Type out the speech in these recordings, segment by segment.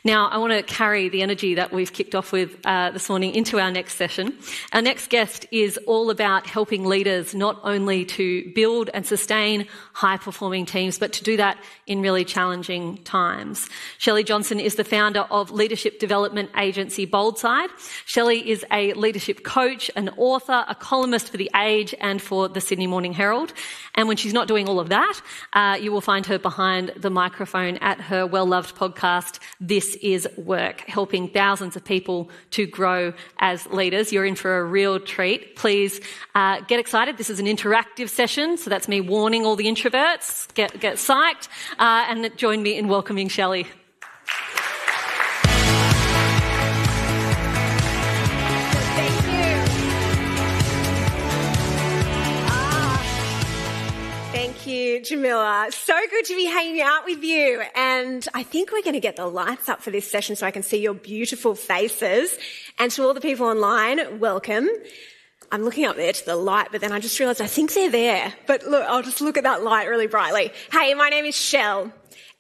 Now, I want to carry the energy that we've kicked off with this morning into our next session. Our next guest is all about helping leaders not only to build and sustain high-performing teams, but to do that in really challenging times. Shelley Johnson is the founder of leadership development agency Boldside. Shelley is a leadership coach, an author, a columnist for The Age and for the Sydney Morning Herald. And when she's not doing all of that, you will find her behind the microphone at her well-loved podcast, This Is Work, helping thousands of people to grow as leaders. You're in for a real treat. Please get excited. This is an interactive session, so that's me warning all the introverts. Get psyched and join me in welcoming Shelley. Thank you, Jamila. So good to be hanging out with you. And I think we're going to get the lights up for this session so I can see your beautiful faces. And to all the people online, welcome. I'm looking up there to the light, but then I just realised I think they're there. But look, I'll just look at that light really brightly. Hey, my name is Shell,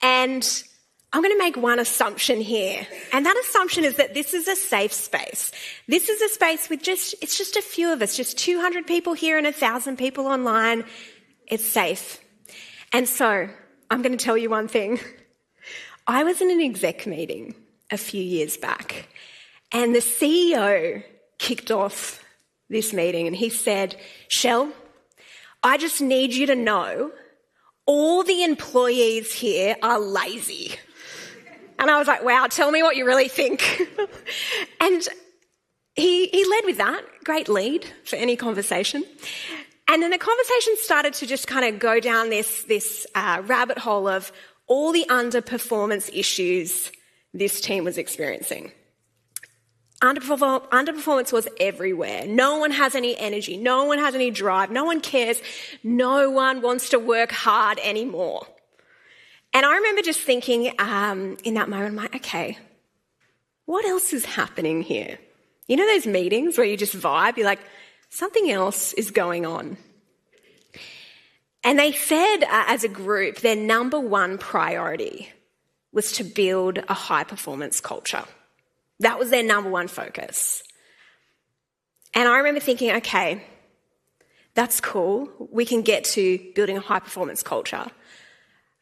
and I'm going to make one assumption here. And that assumption is that this is a safe space. This is a space with it's just a few of us, just 200 people here and 1,000 people online. It's safe. And so I'm going to tell you one thing. I was in an exec meeting a few years back, and the CEO kicked off this meeting and he said, Shell, I just need you to know all the employees here are lazy. And I was like, wow, tell me what you really think. And he led with that. Great lead for any conversation. And then the conversation started to just kind of go down this rabbit hole of all the underperformance issues this team was experiencing. Underperformance was everywhere. No one has any energy. No one has any drive. No one cares. No one wants to work hard anymore. And I remember just thinking in that moment, I'm like, okay, what else is happening here? You know those meetings where you just vibe? You're like, something else is going on. And they said as a group, their number one priority was to build a high-performance culture. That was their number one focus. And I remember thinking, okay, that's cool. We can get to building a high-performance culture.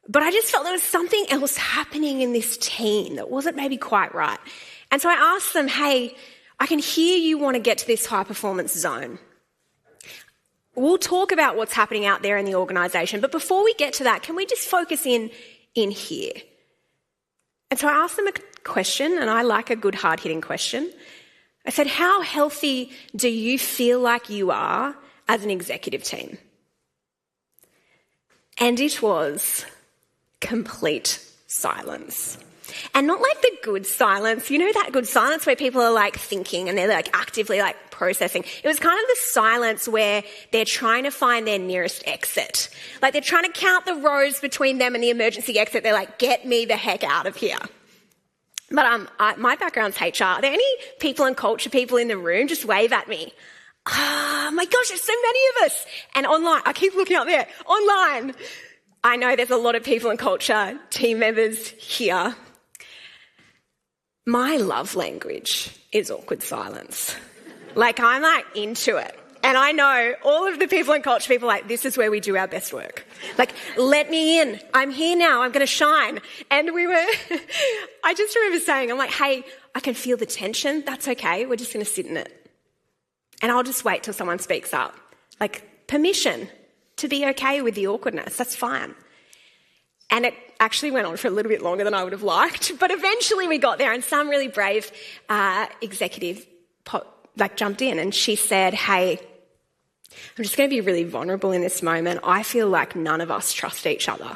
But I just felt there was something else happening in this team that wasn't maybe quite right. And so I asked them, hey, I can hear you want to get to this high-performance zone. We'll talk about what's happening out there in the organisation, but before we get to that, can we just focus in here? And so I asked them a question, and I like a good hard-hitting question. I said, how healthy do you feel like you are as an executive team? And it was complete silence. And not like the good silence, you know that good silence where people are like thinking and they're like actively like processing. It was kind of the silence where they're trying to find their nearest exit. Like they're trying to count the rows between them and the emergency exit. They're like, get me the heck out of here. But my background's HR. Are there any people and culture people in the room? Just wave at me. Oh my gosh, there's so many of us. And online, I keep looking up there, online. I know there's a lot of people and culture team members here. My love language is awkward silence. Like I'm like into it. And I know all of the people and culture people are like, this is where we do our best work. Like, let me in. I'm here now. I'm going to shine. And I just remember saying, I'm like, hey, I can feel the tension. That's okay. We're just going to sit in it. And I'll just wait till someone speaks up. Like permission to be okay with the awkwardness. That's fine. And it actually went on for a little bit longer than I would have liked. But eventually we got there and some really brave executive jumped in and she said, hey, I'm just going to be really vulnerable in this moment. I feel like none of us trust each other.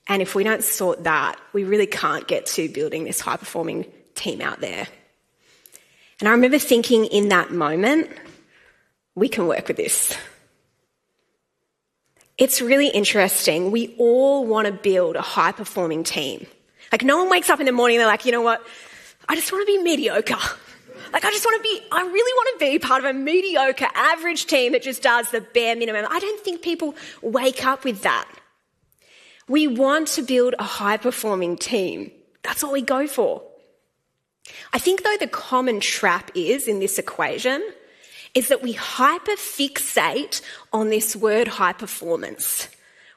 And if we don't sort that, we really can't get to building this high-performing team out there. And I remember thinking in that moment, we can work with this. It's really interesting. We all want to build a high-performing team. Like no one wakes up in the morning and they're like, you know what? I just want to be mediocre. Like I really want to be part of a mediocre average team that just does the bare minimum. I don't think people wake up with that. We want to build a high-performing team. That's what we go for. I think, though, the common trap is in this equation is that we hyperfixate on this word high performance.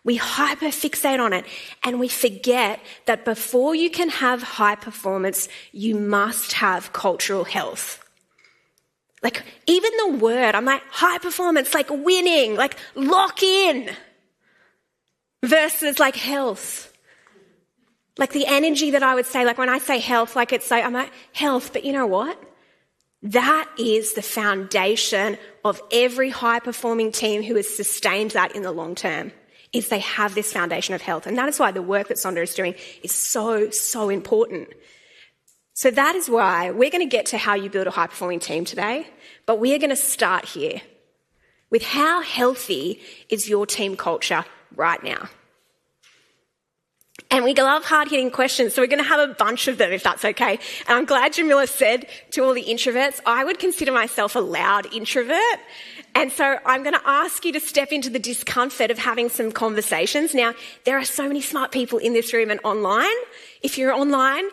We hyperfixate on it and we forget that before you can have high performance, you must have cultural health. Like, even the word, I'm like, high performance, like winning, like lock in, versus like health. Like the energy that I would say, like when I say health, like it's like, I'm like, health, but you know what? That is the foundation of every high-performing team who has sustained that in the long term, is they have this foundation of health. And that is why the work that Sonder is doing is so, so important. So that is why we're going to get to how you build a high-performing team today, but we are going to start here with how healthy is your team culture right now. And we love hard-hitting questions, so we're going to have a bunch of them, if that's okay. And I'm glad Jamila said to all the introverts, I would consider myself a loud introvert. And so I'm going to ask you to step into the discomfort of having some conversations. Now, there are so many smart people in this room and online. If you're online,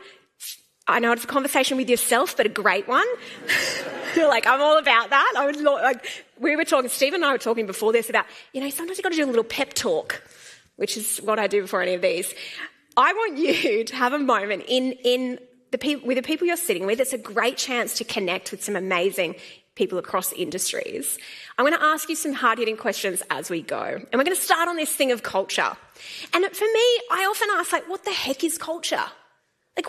I know it's a conversation with yourself, but a great one. You're like, I'm all about that. We were talking, Steve and I were talking before this about, sometimes you've got to do a little pep talk, which is what I do before any of these. I want you to have a moment with the people you're sitting with. It's a great chance to connect with some amazing people across industries. I'm going to ask you some hard-hitting questions as we go. And we're going to start on this thing of culture. And for me, I often ask, what the heck is culture?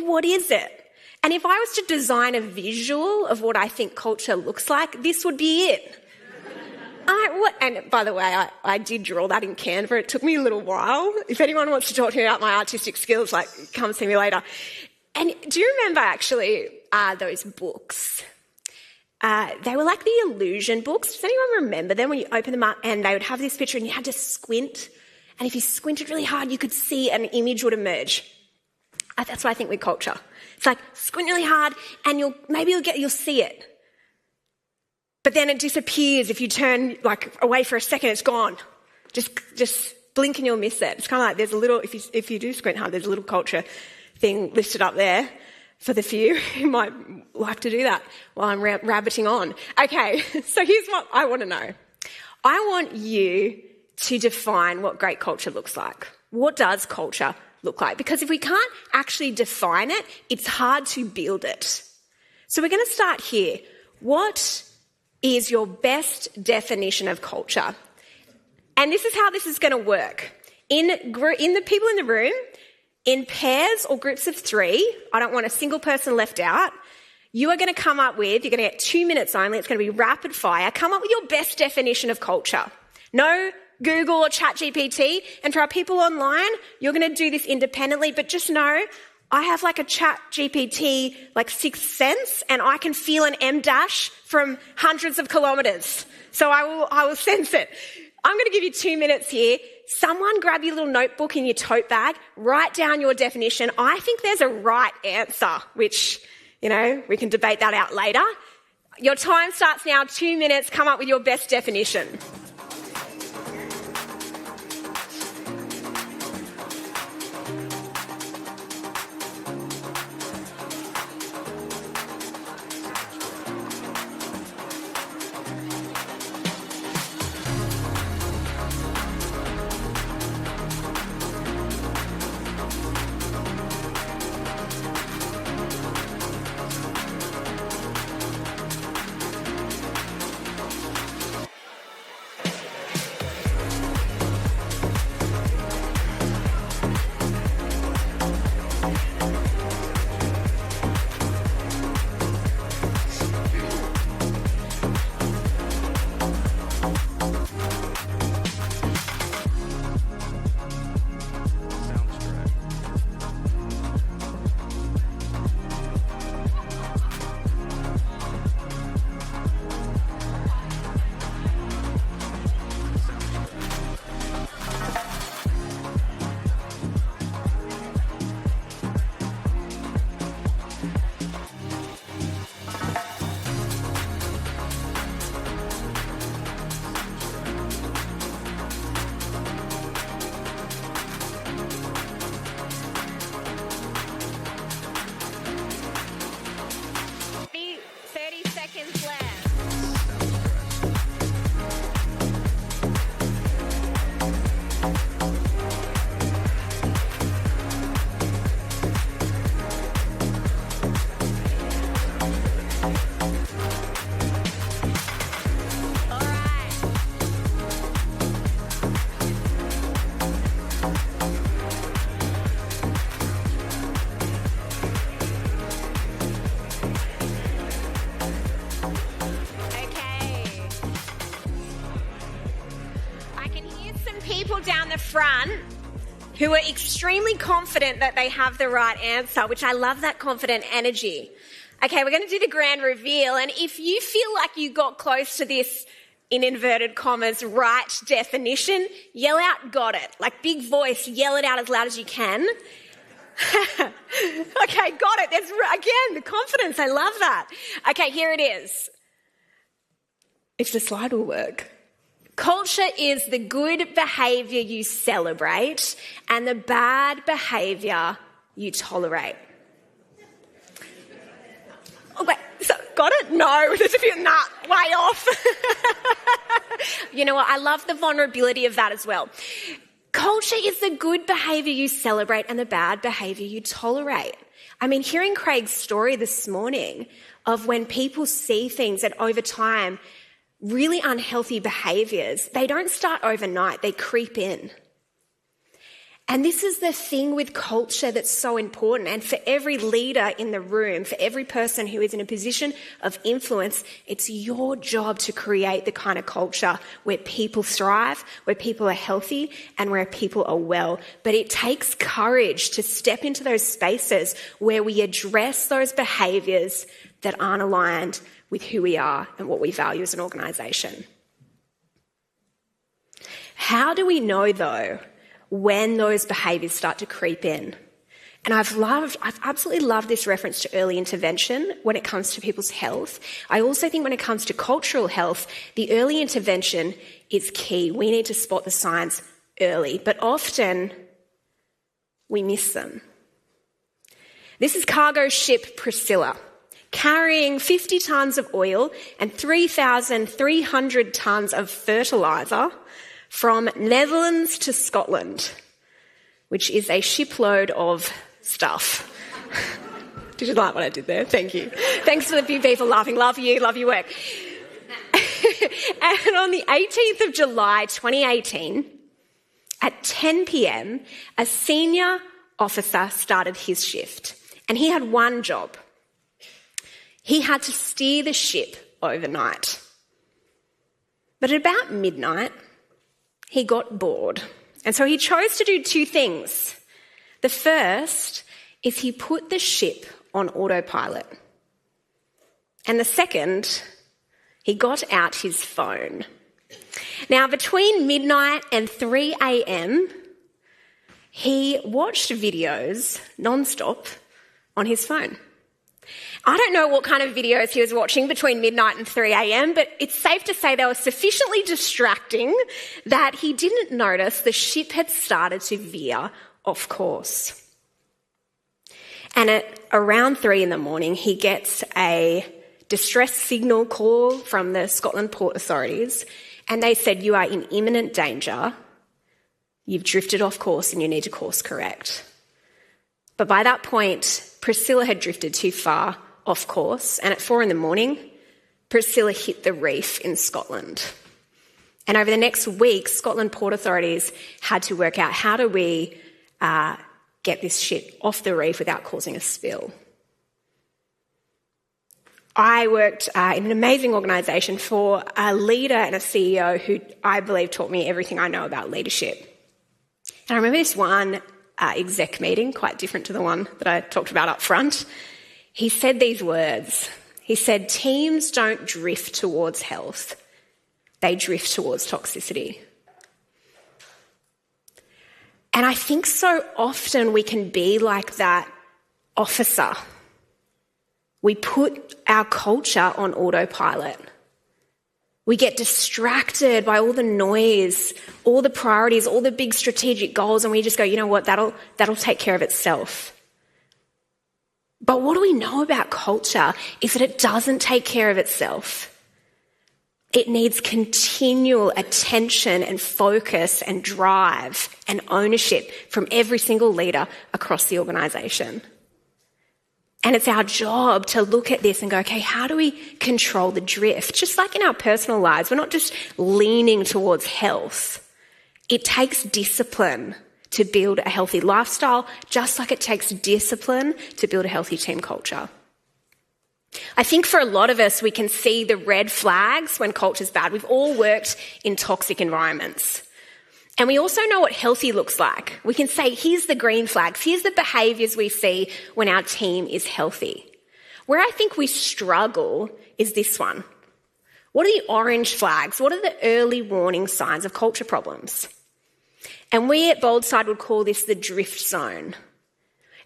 What is it? And if I was to design a visual of what I think culture looks like, this would be it. And by the way, I did draw that in Canva. It took me a little while. If anyone wants to talk to me about my artistic skills, come see me later. And do you remember actually those books? They were like the illusion books. Does anyone remember them when you open them up and they would have this picture and you had to squint? And if you squinted really hard, you could see an image would emerge. That's what I think with culture. It's like squint really hard and you'll see it. But then it disappears. If you turn away for a second, it's gone. Just blink and you'll miss it. It's kind of like there's a little, if you do squint hard, there's a little culture thing listed up there for the few who might like to do that while I'm rabbiting on. Okay, so here's what I want to know. I want you to define what great culture looks like. What does culture look like? Because if we can't actually define it, it's hard to build it. So we're going to start here. What is your best definition of culture? And this is how this is going to work. In the people in the room, in pairs or groups of 3, I don't want a single person left out, you are going to come up with, you're going to get 2 minutes only, it's going to be rapid fire, come up with your best definition of culture. No Google or ChatGPT. And for our people online, you're going to do this independently, but just know I have a ChatGPT, sixth sense, and I can feel an M dash from hundreds of kilometres. So I will sense it. I'm going to give you 2 minutes here. Someone grab your little notebook in your tote bag, write down your definition. I think there's a right answer, which, we can debate that out later. Your time starts now, 2 minutes, come up with your best definition. front who are extremely confident that they have the right answer, which I love that confident energy. Okay, we're going to do the grand reveal, and if you feel like you got close to this, in inverted commas, right definition, yell out, got it. Like big voice, yell it out as loud as you can. Okay, got it. That's, again, the confidence. I love that. Okay, here it is. If the slide will work. Culture is the good behaviour you celebrate and the bad behaviour you tolerate. Oh, wait, so, got it? No, there's a bit, way off. You know what? I love the vulnerability of that as well. Culture is the good behaviour you celebrate and the bad behaviour you tolerate. I mean, hearing Craig's story this morning of when people see things that over time, really unhealthy behaviours, they don't start overnight, they creep in. And this is the thing with culture that's so important. And for every leader in the room, for every person who is in a position of influence, it's your job to create the kind of culture where people thrive, where people are healthy, and where people are well. But it takes courage to step into those spaces where we address those behaviours that aren't aligned with who we are and what we value as an organisation. How do we know, though, when those behaviours start to creep in? And I've absolutely loved this reference to early intervention when it comes to people's health. I also think when it comes to cultural health, the early intervention is key. We need to spot the signs early, but often we miss them. This is cargo ship Priscilla, carrying 50 tonnes of oil and 3,300 tonnes of fertiliser from Netherlands to Scotland, which is a shipload of stuff. Did you like what I did there? Thank you. Thanks to the few people laughing. Love you, love your work. And on the 18th of July 2018, at 10 p.m, a senior officer started his shift, and he had one job. He had to steer the ship overnight. But at about midnight, he got bored. And so he chose to do two things. The first is he put the ship on autopilot. And the second, he got out his phone. Now, between midnight and 3 a.m, he watched videos non-stop on his phone. I don't know what kind of videos he was watching between midnight and 3 a.m, but it's safe to say they were sufficiently distracting that he didn't notice the ship had started to veer off course. And at around 3 a.m, he gets a distress signal call from the Scotland Port Authorities, and they said, "You are in imminent danger. You've drifted off course and you need to course correct." But by that point, Priscilla had drifted too far off course, and at 4 a.m, Priscilla hit the reef in Scotland. And over the next week, Scotland Port Authorities had to work out, how do we get this ship off the reef without causing a spill? I worked in an amazing organisation for a leader and a CEO who I believe taught me everything I know about leadership. And I remember this one exec meeting, quite different to the one that I talked about up front. He said these words. He said, "Teams don't drift towards health. They drift towards toxicity." And I think so often we can be like that officer. We put our culture on autopilot. We get distracted by all the noise, all the priorities, all the big strategic goals, and we just go, you know what, that'll take care of itself. But what do we know about culture is that it doesn't take care of itself. It needs continual attention and focus and drive and ownership from every single leader across the organisation. And it's our job to look at this and go, okay, how do we control the drift? Just like in our personal lives, we're not just leaning towards health. It takes discipline to build a healthy lifestyle, just like it takes discipline to build a healthy team culture. I think for a lot of us, we can see the red flags when culture's bad. We've all worked in toxic environments. And we also know what healthy looks like. We can say, here's the green flags. Here's the behaviours we see when our team is healthy. Where I think we struggle is this one. What are the orange flags? What are the early warning signs of culture problems? And we at Boldside would call this the drift zone.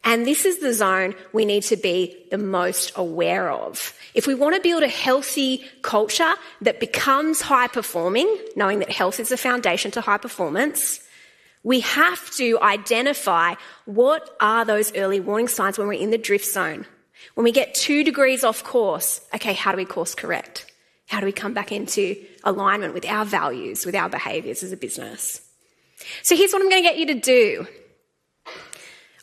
And this is the zone we need to be the most aware of. If we want to build a healthy culture that becomes high performing, knowing that health is the foundation to high performance, we have to identify what are those early warning signs when we're in the drift zone. When we get 2 degrees off course, okay, how do we course correct? How do we come back into alignment with our values, with our behaviours as a business? So here's what I'm going to get you to do.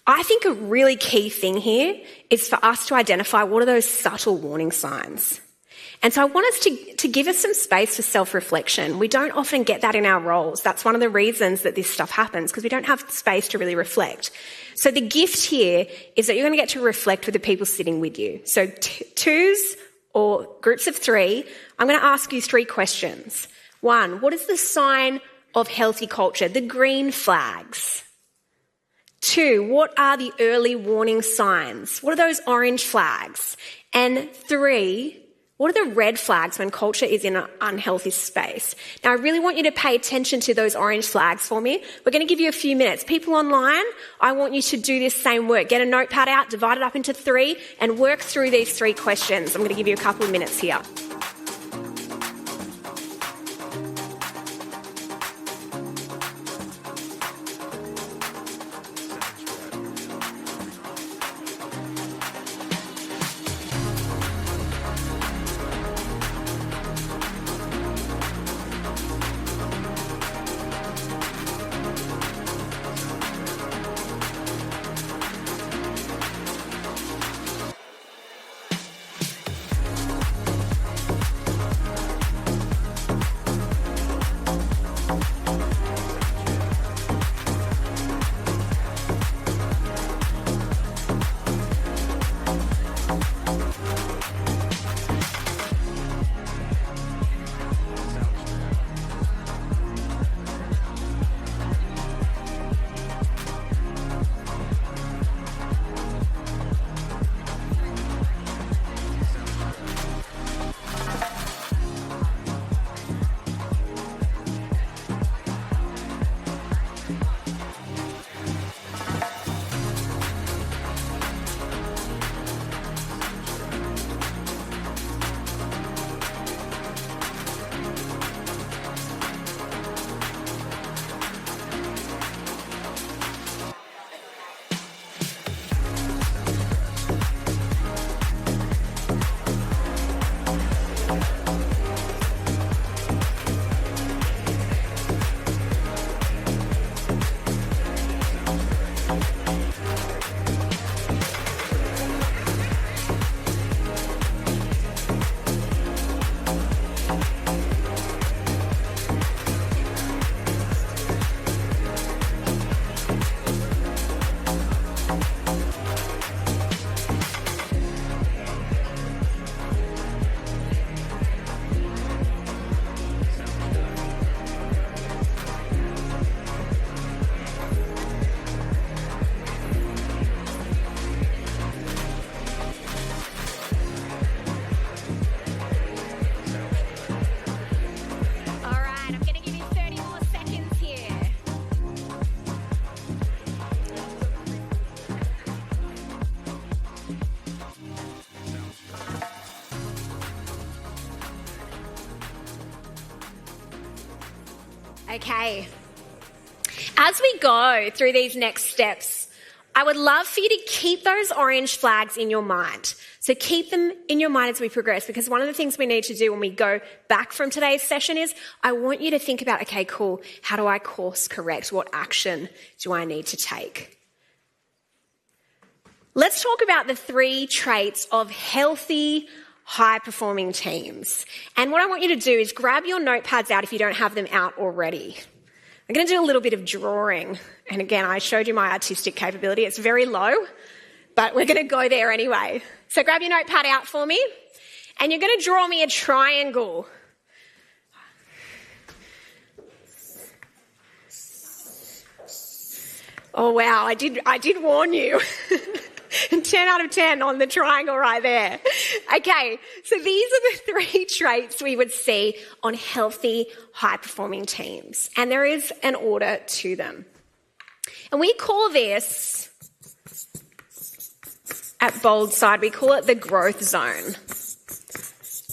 I think a really key thing here is for us to identify what are those subtle warning signs. And so I want us to give us some space for self-reflection. We don't often get that in our roles. That's one of the reasons that this stuff happens, because we don't have space to really reflect. So the gift here is that you're going to get to reflect with the people sitting with you. So twos or groups of 3, I'm going to ask you 3 questions. 1, what is the sign of healthy culture? The green flags. 2, what are the early warning signs? What are those orange flags? And 3, what are the red flags when culture is in an unhealthy space? Now, I really want you to pay attention to those orange flags for me. We're going to give you a few minutes. People online, I want you to do this same work. Get a notepad out, divide it up into 3, and work through these 3 questions. I'm going to give you a couple of minutes here. Okay. As we go through these next steps, I would love for you to keep those orange flags in your mind. So keep them in your mind as we progress, because one of the things we need to do when we go back from today's session is I want you to think about, okay, cool, how do I course correct? What action do I need to take? Let's talk about the 3 traits of healthy, high-performing teams. And what I want you to do is grab your notepads out if you don't have them out already. I'm going to do a little bit of drawing. And again, I showed you my artistic capability. It's very low, but we're going to go there anyway. So grab your notepad out for me, and you're going to draw me a triangle. Oh, wow, I did warn you. 10 out of 10 on the triangle right there. Okay, so these are the 3 traits we would see on healthy, high-performing teams. And there is an order to them. And we call this, at Boldside, we call it the growth zone.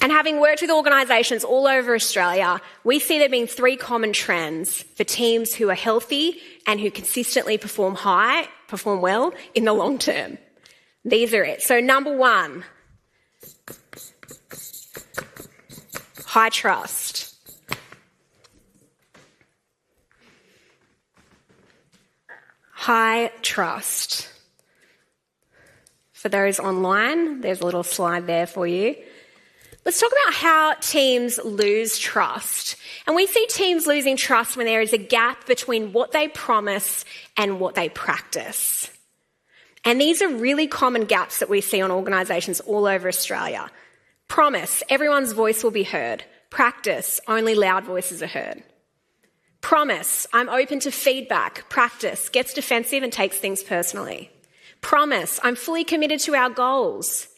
And having worked with organisations all over Australia, we see there being 3 common trends for teams who are healthy and who consistently perform well in the long term. These are it. So number 1, high trust. High trust. For those online, there's a little slide there for you. Let's talk about how teams lose trust. And we see teams losing trust when there is a gap between what they promise and what they practice. And these are really common gaps that we see on organisations all over Australia. Promise, everyone's voice will be heard. Practice, only loud voices are heard. Promise, I'm open to feedback. Practice, gets defensive and takes things personally. Promise, I'm fully committed to our goals.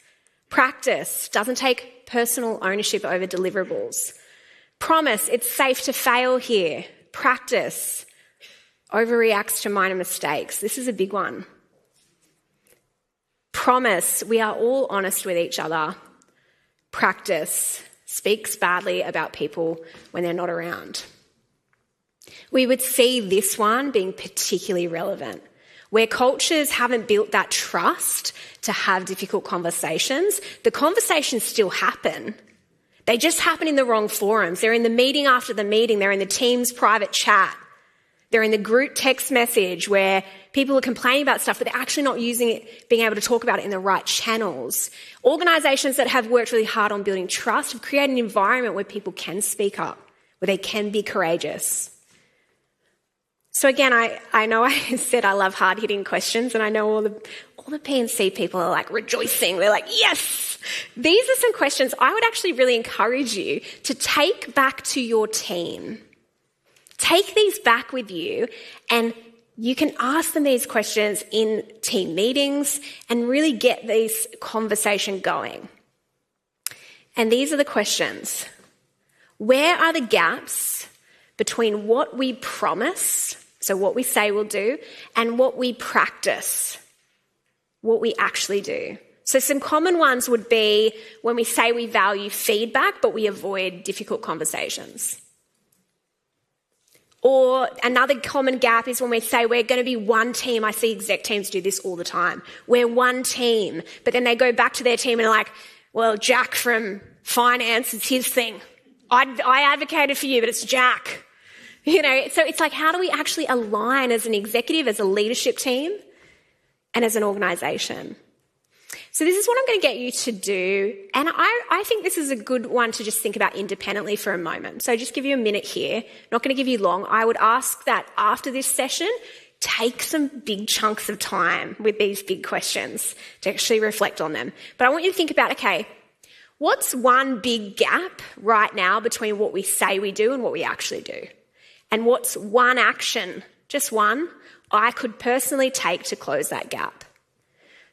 Practice, doesn't take personal ownership over deliverables. Promise, it's safe to fail here. Practice, overreacts to minor mistakes. This is a big one. Promise, we are all honest with each other. Practice, speaks badly about people when they're not around. We would see this one being particularly relevant. Where cultures haven't built that trust to have difficult conversations, the conversations still happen. They just happen in the wrong forums. They're in the meeting after the meeting. They're in the team's private chat. They're in the group text message where people are complaining about stuff, but they're actually not using it, being able to talk about it in the right channels. Organisations that have worked really hard on building trust have created an environment where people can speak up, where they can be courageous. So again, I know I said I love hard-hitting questions, and I know all the P&C people are like rejoicing. They're like, yes! These are some questions I would actually really encourage you to take back to your team. Take these back with you, and you can ask them these questions in team meetings and really get this conversation going. And these are the questions. Where are the gaps between what we promise, so what we say we'll do, and what we practice, what we actually do? So some common ones would be when we say we value feedback, but we avoid difficult conversations. Or another common gap is when we say we're going to be one team. I see exec teams do this all the time. We're one team, but then they go back to their team and are like, well, Jack from finance, it's his thing. I advocated for you, but it's Jack. You know, so it's like, how do we actually align as an executive, as a leadership team, and as an organisation? So this is what I'm going to get you to do. And I think this is a good one to just think about independently for a moment. So just give you a minute here. Not going to give you long. I would ask that after this session, take some big chunks of time with these big questions to actually reflect on them. But I want you to think about, okay, what's one big gap right now between what we say we do and what we actually do? And what's one action, just one, I could personally take to close that gap?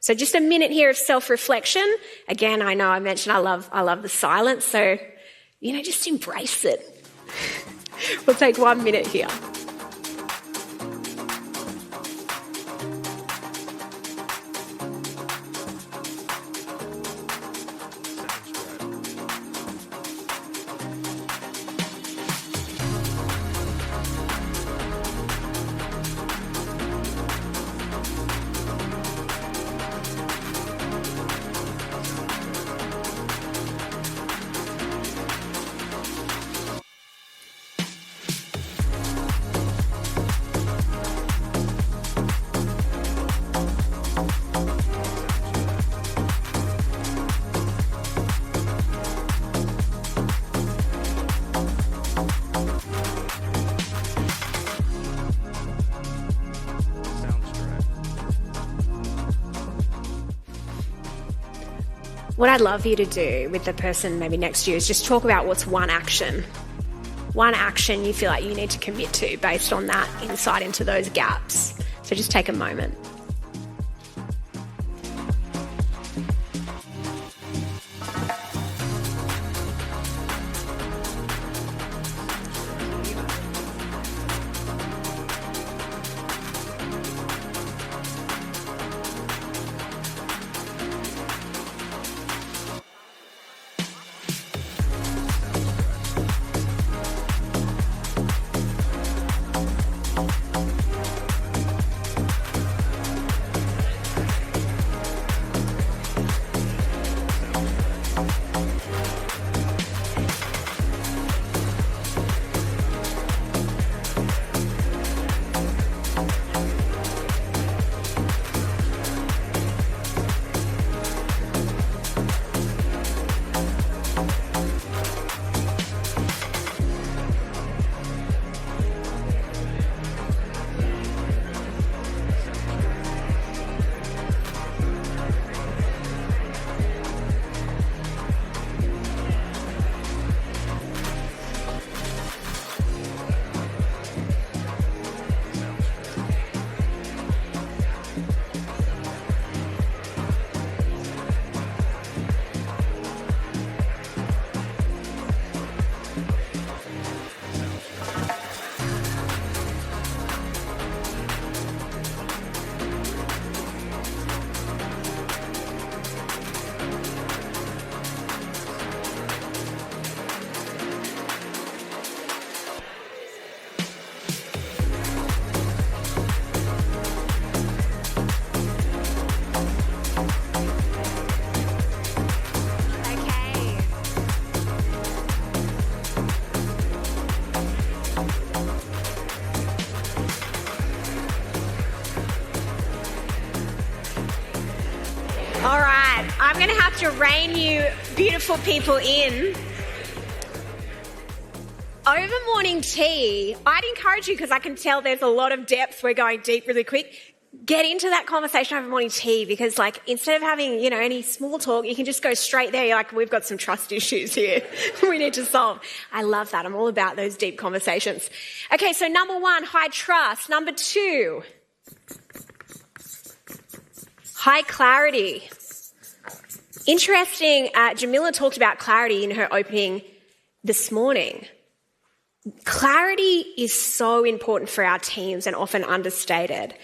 So just a minute here of self-reflection. Again, I know I mentioned I love the silence, so, just embrace it. We'll take 1 minute here. What I'd love you to do with the person maybe next to you is just talk about what's one action you feel like you need to commit to based on that insight into those gaps. So just take a moment. All right, I'm going to have to rein you beautiful people in. Over morning tea, I'd encourage you, because I can tell there's a lot of depth, we're going deep really quick, get into that conversation over morning tea, because like instead of having, any small talk, you can just go straight there. You're like, we've got some trust issues here we need to solve. I love that. I'm all about those deep conversations. Okay, so number 1, high trust. Number 2, high clarity. Interesting, Jamila talked about clarity in her opening this morning. Clarity is so important for our teams and often understated.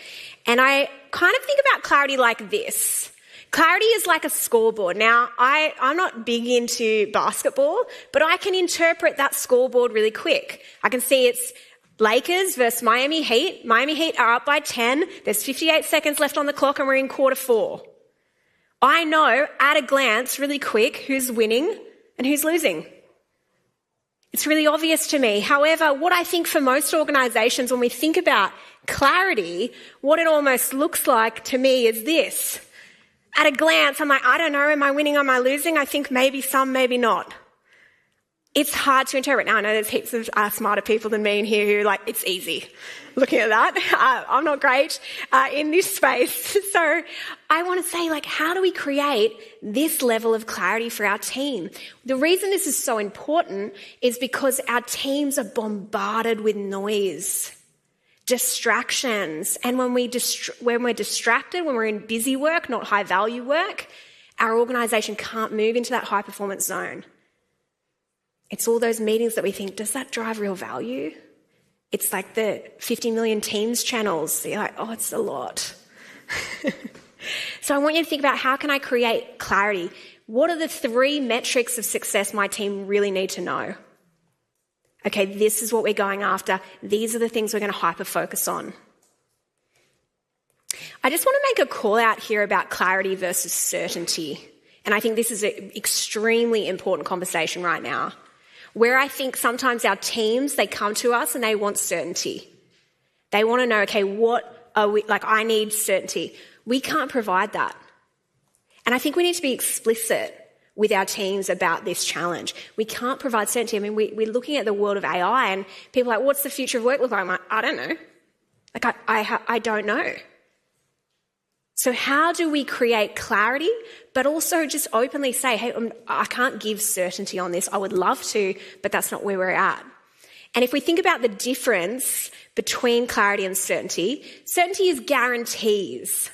And I kind of think about clarity like this. Clarity is like a scoreboard. Now, I'm not big into basketball, but I can interpret that scoreboard really quick. I can see it's Lakers versus Miami Heat. Miami Heat are up by 10. There's 58 seconds left on the clock and we're in quarter 4. I know at a glance really quick who's winning and who's losing. It's really obvious to me. However, what I think for most organisations, when we think about clarity, what it almost looks like to me is this. At a glance, I'm like, I don't know, am I winning, am I losing? I think maybe some, maybe not. It's hard to interpret. Now, I know there's heaps of smarter people than me in here who are like, it's easy looking at that. I'm not great in this space. So I want to say, like, how do we create this level of clarity for our team? The reason this is so important is because our teams are bombarded with noise, distractions. And when we're distracted, when we're in busy work, not high value work, our organisation can't move into that high performance zone. It's all those meetings that we think, does that drive real value? It's like the 50 million Teams channels. You're like, oh, it's a lot. So I want you to think about, how can I create clarity? What are the 3 metrics of success my team really need to know? Okay, this is what we're going after. These are the things we're going to hyper-focus on. I just want to make a call out here about clarity versus certainty. And I think this is an extremely important conversation right now, where I think sometimes our teams, they come to us and they want certainty. They want to know, okay, what are we, like, I need certainty. We can't provide that. And I think we need to be explicit with our teams about this challenge. We can't provide certainty. I mean, we're looking at the world of AI and people are like, what's the future of work look like? I'm like, I don't know. Like, I don't know. So how do we create clarity, but also just openly say, hey, I can't give certainty on this. I would love to, but that's not where we're at. And if we think about the difference between clarity and certainty, certainty is guarantees.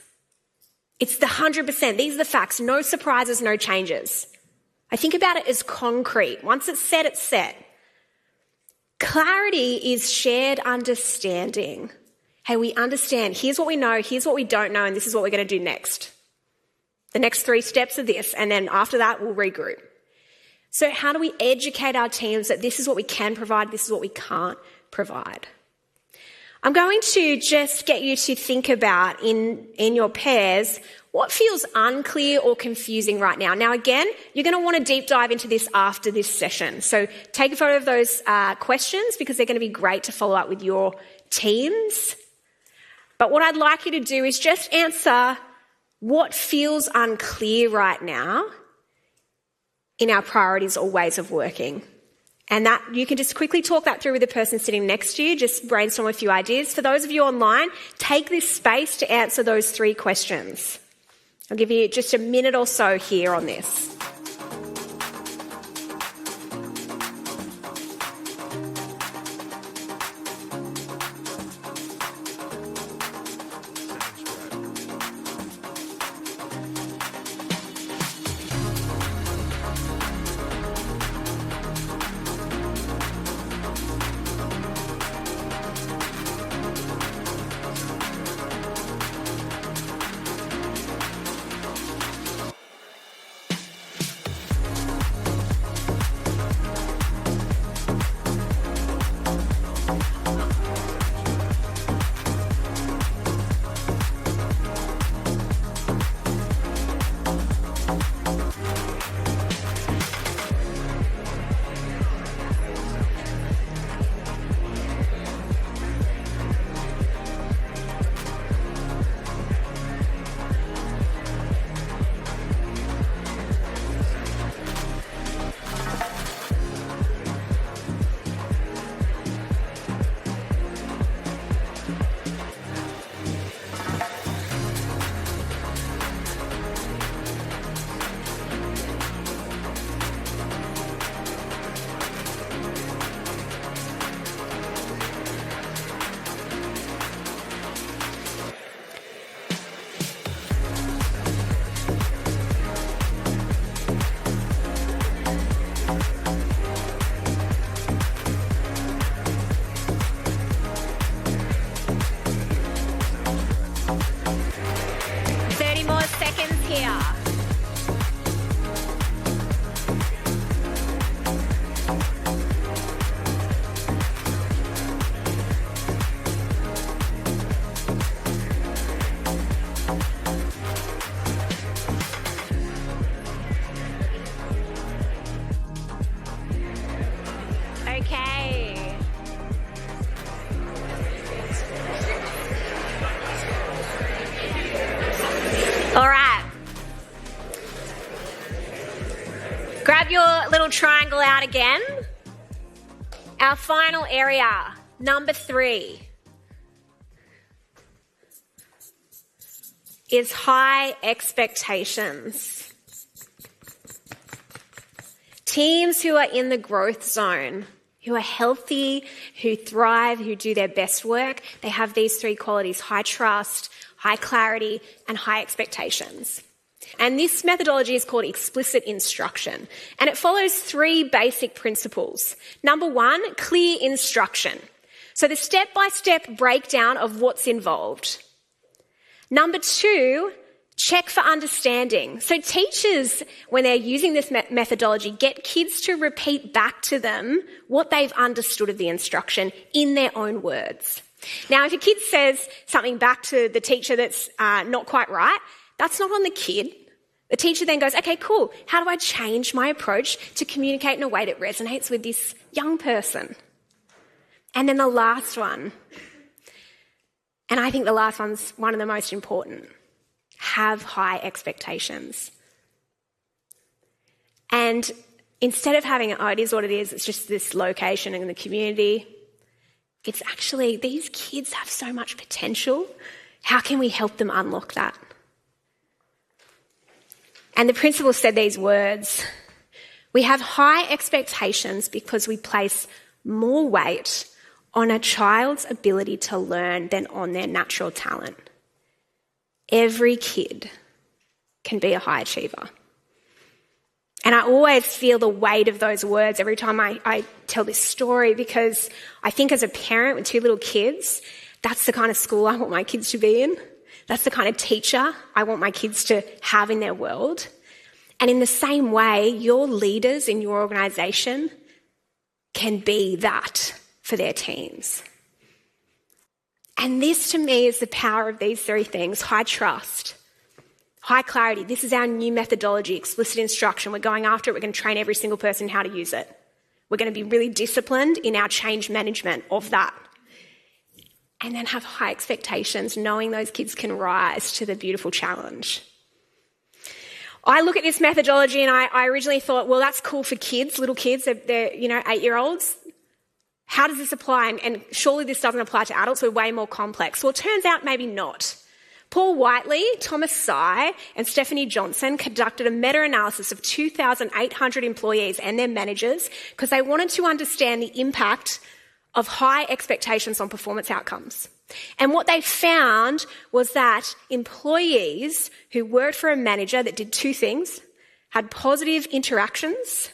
It's the 100%. These are the facts. No surprises, no changes. I think about it as concrete. Once it's set, it's set. Clarity is shared understanding. Hey, we understand. Here's what we know, here's what we don't know, and this is what we're going to do next. The next 3 steps are this, and then after that, we'll regroup. So how do we educate our teams that this is what we can provide, this is what we can't provide? I'm going to just get you to think about in your pairs what feels unclear or confusing right now. Now, again, you're going to want to deep dive into this after this session. So take a photo of those questions because they're going to be great to follow up with your teams. But what I'd like you to do is just answer what feels unclear right now in our priorities or ways of working. And that you can just quickly talk that through with the person sitting next to you, just brainstorm a few ideas. For those of you online, take this space to answer those 3 questions. I'll give you just a minute or so here on this. All right. Grab your little triangle out again. Our final area, number 3, is high expectations. Teams who are in the growth zone, who are healthy, who thrive, who do their best work, they have these 3 qualities: high trust, high clarity, and high expectations. And this methodology is called explicit instruction. And it follows 3 basic principles. Number 1, clear instruction. So the step-by-step breakdown of what's involved. Number 2, check for understanding. So teachers, when they're using this methodology, get kids to repeat back to them what they've understood of the instruction in their own words. Now, if a kid says something back to the teacher that's not quite right, that's not on the kid. The teacher then goes, okay, cool. How do I change my approach to communicate in a way that resonates with this young person? And then the last one, and I think the last one's one of the most important: have high expectations. And instead of having, oh, it is what it is, it's just this location in the community, it's actually, these kids have so much potential. How can we help them unlock that? And the principal said these words: we have high expectations because we place more weight on a child's ability to learn than on their natural talent. Every kid can be a high achiever. And I always feel the weight of those words every time I tell this story, because I think as a parent with 2 little kids, that's the kind of school I want my kids to be in. That's the kind of teacher I want my kids to have in their world. And in the same way, your leaders in your organisation can be that for their teams. And this to me is the power of these 3 things: high trust, high clarity. This is our new methodology, explicit instruction. We're going after it. We're going to train every single person how to use it. We're going to be really disciplined in our change management of that. And then have high expectations, knowing those kids can rise to the beautiful challenge. I look at this methodology and I originally thought, well, that's cool for kids, little kids, they're 8-year-olds. How does this apply? And surely this doesn't apply to adults. We're way more complex. Well, it turns out maybe not. Paul Whiteley, Thomas Sy, and Shelley Johnson conducted a meta-analysis of 2,800 employees and their managers because they wanted to understand the impact of high expectations on performance outcomes. And what they found was that employees who worked for a manager that did 2 things, had positive interactions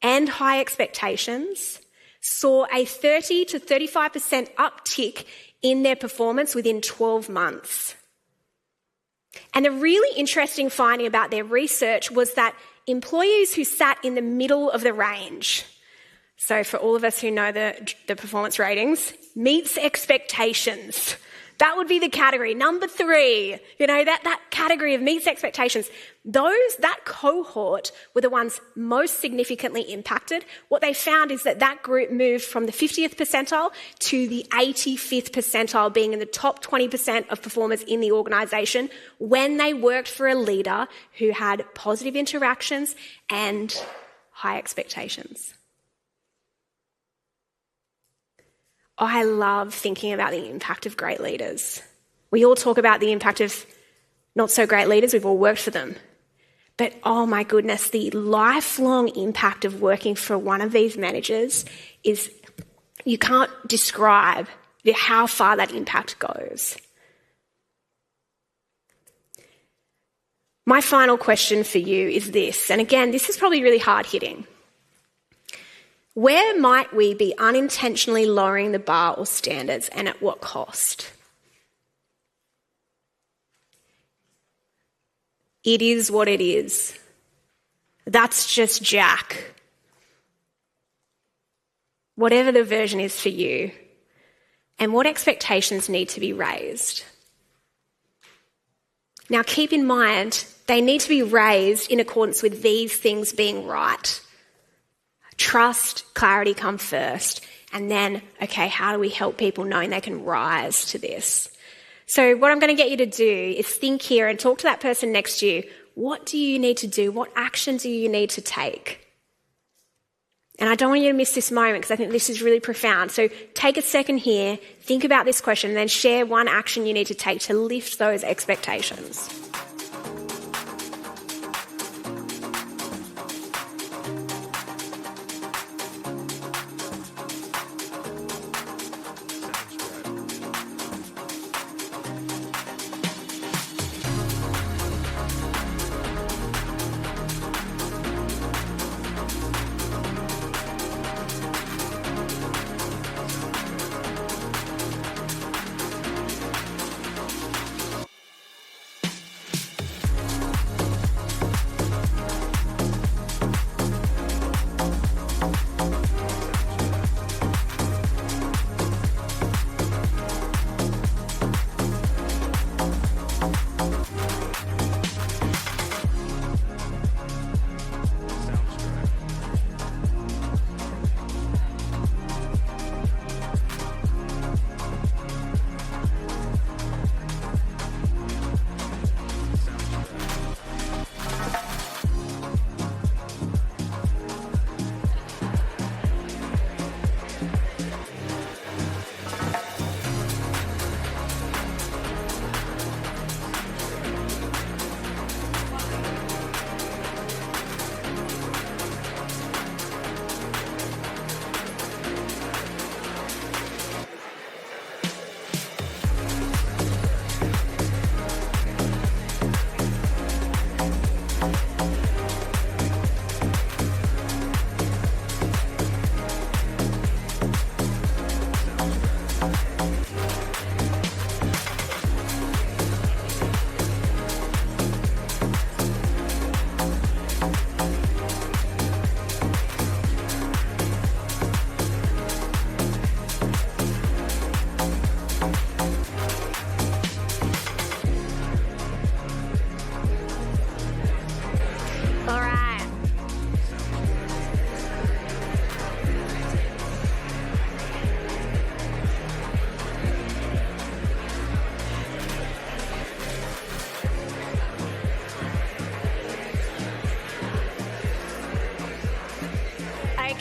and high expectations, saw a 30 to 35% uptick in their performance within 12 months. And the really interesting finding about their research was that employees who sat in the middle of the range, so for all of us who know the performance ratings, meets expectations. That would be the category. Number 3, that category of meets expectations. That cohort were the ones most significantly impacted. What they found is that group moved from the 50th percentile to the 85th percentile, being in the top 20% of performers in the organisation when they worked for a leader who had positive interactions and high expectations. I love thinking about the impact of great leaders. We all talk about the impact of not so great leaders. We've all worked for them. But oh my goodness, the lifelong impact of working for one of these managers is, you can't describe how far that impact goes. My final question for you is this, and again, this is probably really hard hitting. Where might we be unintentionally lowering the bar or standards, and at what cost? It is what it is. That's just Jack. Whatever the version is for you, and what expectations need to be raised. Now keep in mind, they need to be raised in accordance with these things being right. Trust, clarity come first, and then, okay, how do we help people knowing they can rise to this? So what I'm going to get you to do is think here and talk to that person next to you. What do you need to do? What action do you need to take? And I don't want you to miss this moment because I think this is really profound. So take a second here, think about this question, and then share one action you need to take to lift those expectations.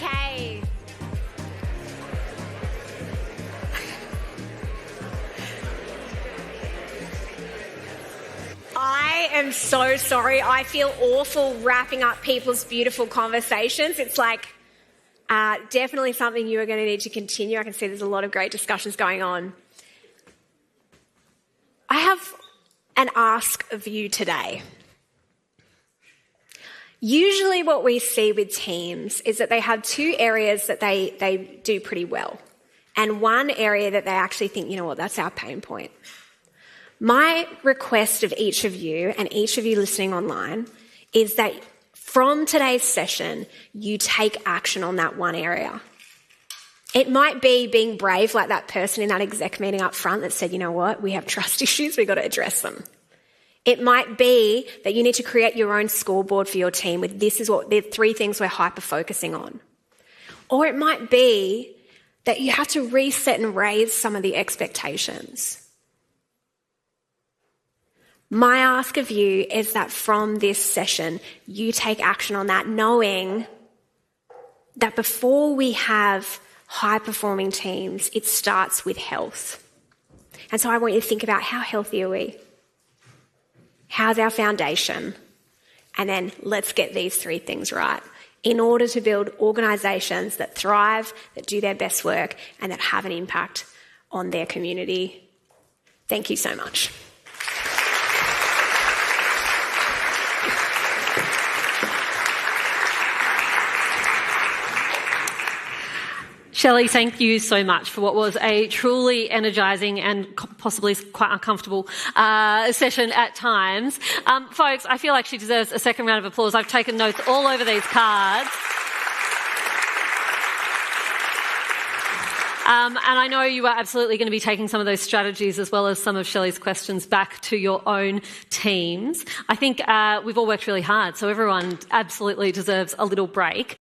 Okay. I am so sorry. I feel awful wrapping up people's beautiful conversations. It's like definitely something you are going to need to continue. I can see there's a lot of great discussions going on. I have an ask of you today. Usually what we see with teams is that they have two areas that they do pretty well, and one area that they actually think, you know what, that's our pain point. My request of each of you and each of you listening online is that from today's session, you take action on that one area. It might be being brave like that person in that exec meeting up front that said, you know what, we have trust issues, we've got to address them. It might be that you need to create your own scoreboard for your team with this is what the 3 things we're hyper-focusing on. Or it might be that you have to reset and raise some of the expectations. My ask of you is that from this session, you take action on that, knowing that before we have high-performing teams, it starts with health. And so I want you to think about, how healthy are we? How's our foundation? And then let's get these 3 things right in order to build organisations that thrive, that do their best work, and that have an impact on their community. Thank you so much. Shelley, thank you so much for what was a truly energising and possibly quite uncomfortable session at times. Folks, I feel like she deserves a second round of applause. I've taken notes all over these cards. And I know you are absolutely going to be taking some of those strategies as well as some of Shelley's questions back to your own teams. I think we've all worked really hard, so everyone absolutely deserves a little break.